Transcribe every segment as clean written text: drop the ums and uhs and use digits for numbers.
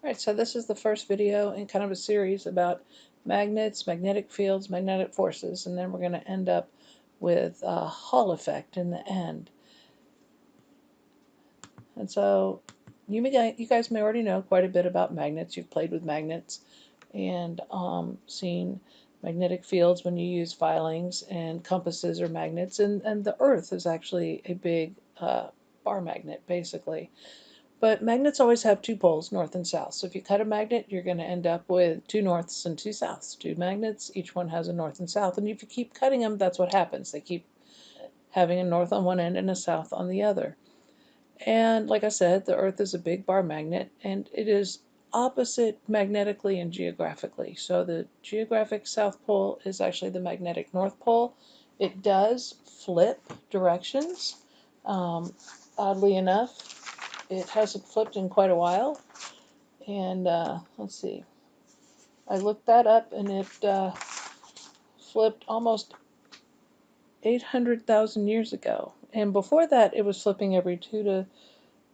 Alright, so this is the first video in kind of a series about magnets, magnetic fields, magnetic forces, and then we're going to end up with a Hall effect in the end. And so you guys may already know quite a bit about magnets. You've played with magnets and seen magnetic fields when you use filings, and compasses are magnets, and the Earth is actually a big bar magnet, basically. But magnets always have two poles, north and south. So if you cut a magnet, you're going to end up with two norths and two souths. Two magnets, each one has a north and south. And if you keep cutting them, that's what happens. They keep having a north on one end and a south on the other. And like I said, the Earth is a big bar magnet, and it is opposite magnetically and geographically. So the geographic south pole is actually the magnetic north pole. It does flip directions, oddly enough. It hasn't flipped in quite a while, and let's see, I looked that up, and it flipped almost 800,000 years ago, and before that it was flipping every 2 to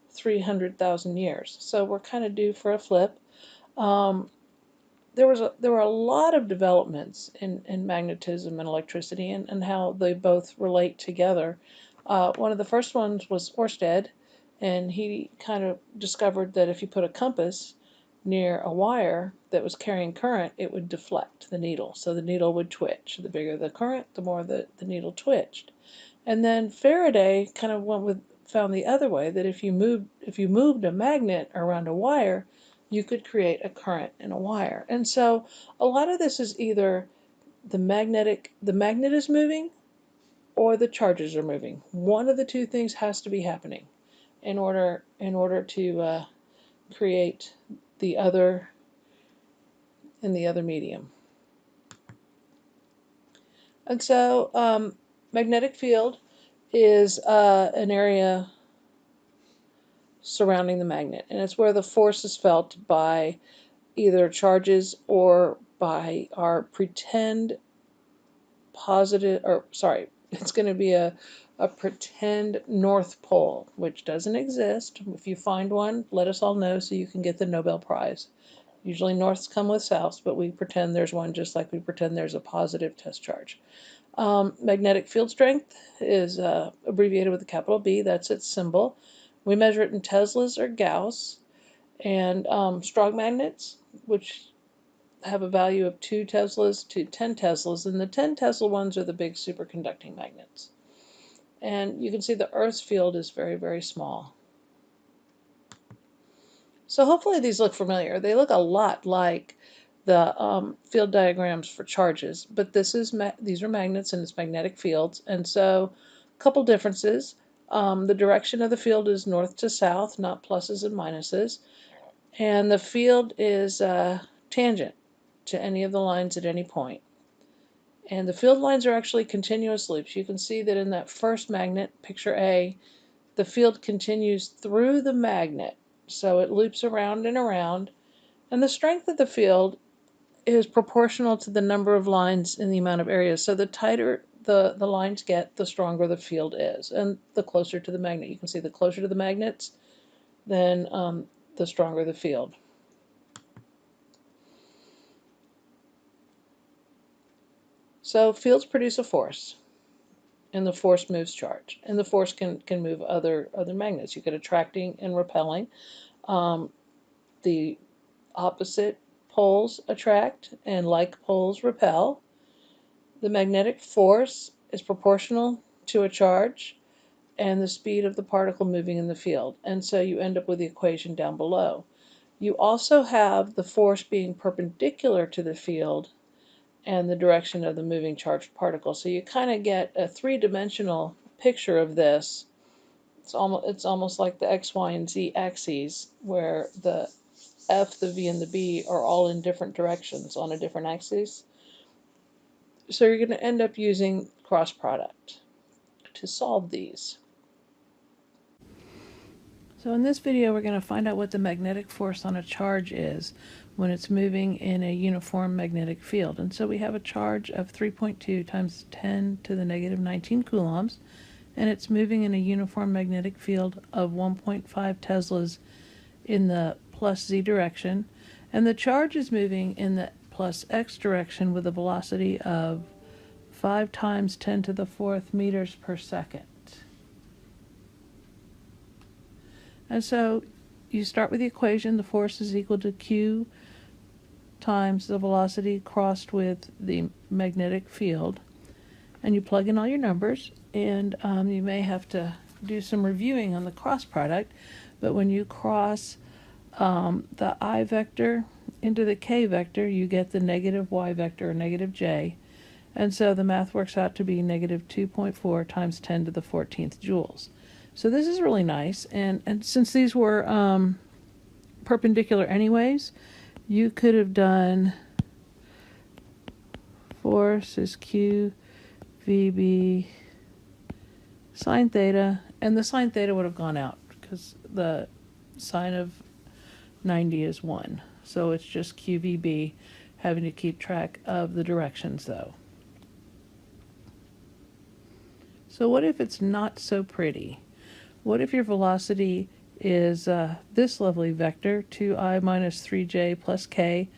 300,000 years, so we're kind of due for a flip. There were a lot of developments in magnetism and electricity, and how they both relate together. One of the first ones was Oersted, and he kind of discovered that if you put a compass near a wire that was carrying current, it would deflect the needle, so the needle would twitch. The bigger the current, the more the needle twitched. And then Faraday kind of found the other way, that if you moved a magnet around a wire, you could create a current in a wire. And so a lot of this is either the magnet is moving, or the charges are moving. One of the two things has to be happening in order to create the other in the other medium. And so magnetic field is an area surrounding the magnet, and it's where the force is felt by either charges or by our pretend positive, or sorry, it's going to be a pretend North Pole, which doesn't exist. If you find one, let us all know so you can get the Nobel Prize. Usually norths come with souths, but we pretend there's one, just like we pretend there's a positive test charge. Magnetic field strength is abbreviated with a capital B. That's its symbol. We measure it in Teslas or Gauss. And strong magnets, which have a value of 2 Teslas to 10 Teslas, and the 10 Tesla ones are the big superconducting magnets. And you can see the Earth's field is very, very small. So hopefully these look familiar. They look a lot like the field diagrams for charges, but these are magnets, and it's magnetic fields. And so a couple differences. The direction of the field is north to south, not pluses and minuses. And the field is tangent to any of the lines at any point. And the field lines are actually continuous loops. You can see that in that first magnet, picture A, the field continues through the magnet. So it loops around and around. And the strength of the field is proportional to the number of lines in the amount of areas. So the tighter the lines get, the stronger the field is, and the closer to the magnet. You can see the closer to the magnets, then the stronger the field. So fields produce a force, and the force moves charge, and the force can move other magnets. You get attracting and repelling. The opposite poles attract, and like poles repel. The magnetic force is proportional to a charge and the speed of the particle moving in the field, and so you end up with the equation down below. You also have the force being perpendicular to the field and the direction of the moving charged particle. So you kind of get a three-dimensional picture of this. It's almost like the X, Y, and Z axes, where the F, the V, and the B are all in different directions on a different axis. So you're going to end up using cross product to solve these. So in this video, we're going to find out what the magnetic force on a charge is when it's moving in a uniform magnetic field. And so we have a charge of 3.2 times 10 to the negative 19 coulombs, and it's moving in a uniform magnetic field of 1.5 Teslas in the plus z direction, and the charge is moving in the plus x direction with a velocity of 5 times 10 to the 4th meters per second. And so you start with the equation, the force is equal to Q times the velocity crossed with the magnetic field, and you plug in all your numbers, and you may have to do some reviewing on the cross product, but when you cross the I vector into the K vector, you get the negative Y vector, or negative J, and so the math works out to be negative 2.4 times 10 to the 14th joules. So this is really nice, and since these were perpendicular anyways, you could have done force is Q VB sine theta, and the sine theta would have gone out because the sine of 90 is 1. So it's just QVB, having to keep track of the directions though. So what if it's not so pretty? What if your velocity is this lovely vector, 2I minus 3J plus K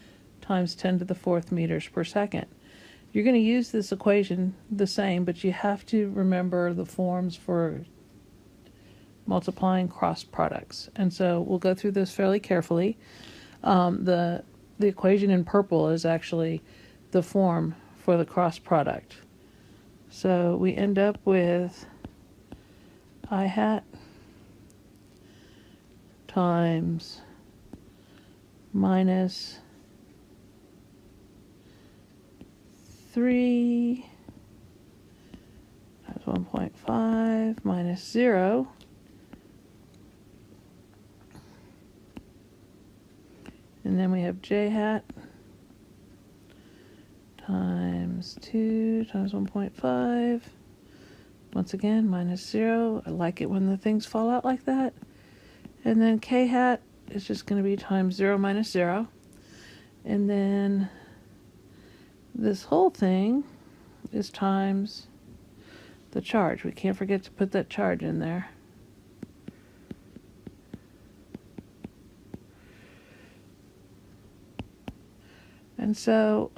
times 10 to the 4th meters per second? You're going to use this equation the same, but you have to remember the forms for multiplying cross products. And so we'll go through this fairly carefully. The equation in purple is actually the form for the cross product. So we end up with I hat times minus 3 times 1.5 minus 0 and then we have j hat times 2 times 1.5, once again minus 0. I like it when the things fall out like that. And then k hat is just going to be times 0 minus 0. And then this whole thing is times the charge. We can't forget to put that charge in there. And so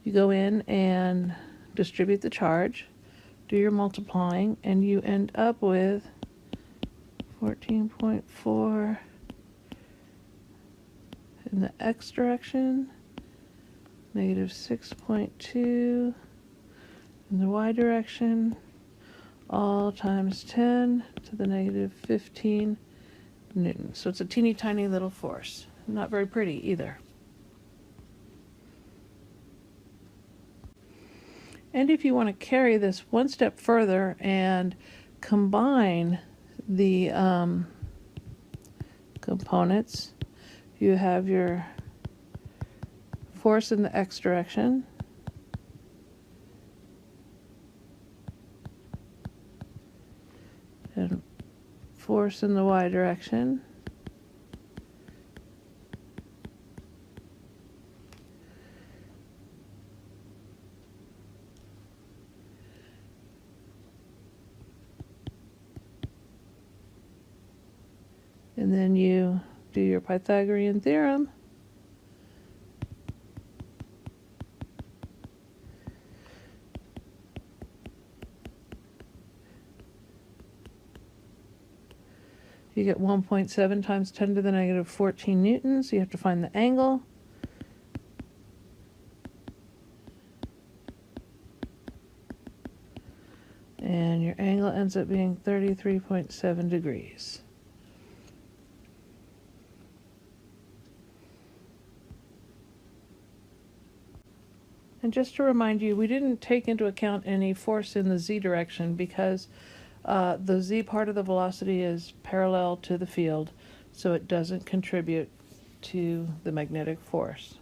you go in and distribute the charge, do your multiplying, and you end up with 14.4 in the x direction, negative 6.2 in the y direction, all times 10 to the negative 15 newtons. So it's a teeny tiny little force. Not very pretty either. And if you want to carry this one step further and combine the components, you have your force in the x direction, and force in the y direction, and then you do your Pythagorean theorem, you get 1.7 times 10 to the negative 14 newtons. You have to find the angle. And your angle ends up being 33.7 degrees. And just to remind you, we didn't take into account any force in the z direction because the z part of the velocity is parallel to the field, so it doesn't contribute to the magnetic force.